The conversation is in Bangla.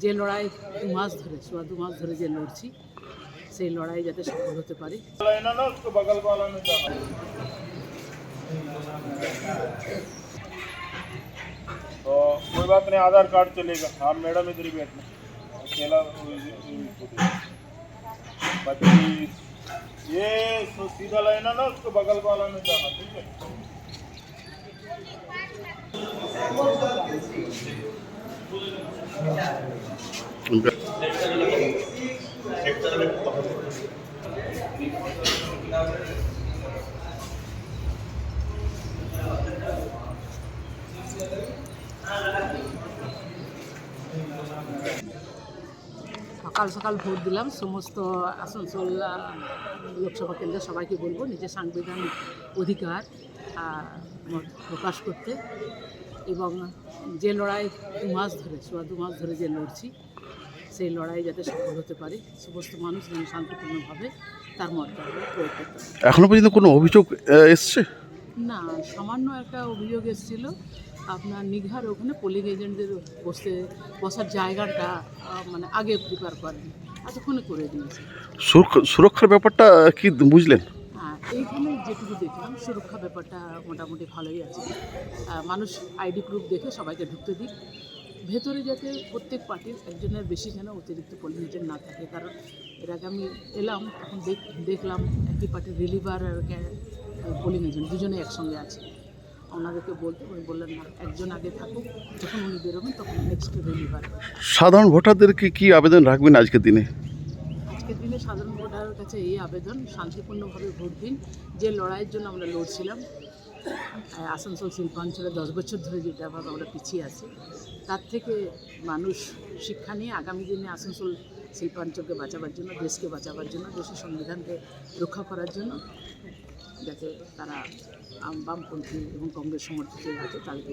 যে লড়াই 2 মাস ধরে, সোয়া 2 মাস ধরে যে লড়ছি, সেই লড়াই যাতে সফল হতে পারি। तो कोई बात नहीं, आधार कार्ड चलेगा। हाँ मैडम इधर ही बैठना, अकेला बाकी ये सीधा लाइन है ना, उसको बगल वाला में जाना, ठीक है। সকাল সকাল ভোট দিলাম। সমস্ত আসানসোল লোকসভা কেন্দ্রে সবাইকে বলবো নিজের সাংবিধানিক অধিকার প্রকাশ করতে, এবং যে লড়াই 2 মাস ধরে, সোয়া 2 মাস ধরে যে লড়ছি, সেই লড়াই যাতে সফল হতে পারে। সমস্ত মানুষ যেন শান্তিপূর্ণভাবে তার মত প্রয়োগ করতে পারে। এখনো পর্যন্ত কোনো অভিযোগ এসছে না, সামান্য একটা অভিযোগ এসেছিল আপনার নিঘার ওখানে পোলিং এজেন্টদের বসার জায়গাটা মানে আগে প্রিপেয়ার করেন, এতক্ষণে করে দিয়েছে। সুরক্ষার ব্যাপারটা কি বুঝলেন? হ্যাঁ, এইখানে যেটুকু দেখলাম সুরক্ষা ব্যাপারটা মোটামুটি ভালোই আছে। মানুষ আইডি প্রুফ দেখে সবাইকে ঢুকতে দিক, ভেতরে যাতে প্রত্যেক পার্টির একজনের বেশি যেন অতিরিক্ত পোলিং এজেন্ট না থাকে। কারণ এর আগে আমি এলাম, তখন দেখলাম একই পার্টির রিলিভার আর পোলিং এজেন্ট দুজনে একসঙ্গে আছে। ওনাদেরকে উনি বললেন না, একজন আগে থাকুক, যখন উনি বেরোবেন তখন নেক্সট রিলিভার। সাধারণ ভোটারদেরকে কি আবেদন রাখবেন আজকের দিনে? আজকের দিনে সাধারণ ভোটারের কাছে এই আবেদন, শান্তিপূর্ণভাবে ভোট দিন। যে লড়াইয়ের জন্য আমরা লড়ছিলাম, আসানসোল শিল্পাঞ্চলে 10 বছর ধরে যেটাভাবে আমরা পিছিয়ে আছি, তার থেকে মানুষ শিক্ষা নিয়ে আগামী দিনে আসানসোল শিল্পাঞ্চলকে বাঁচাবার জন্য, দেশকে বাঁচাবার জন্য, দেশের সংবিধানকে রক্ষা করার জন্য যাতে তারা বামপন্থী এবং কংগ্রেস সমর্থিত আছে তাদেরকে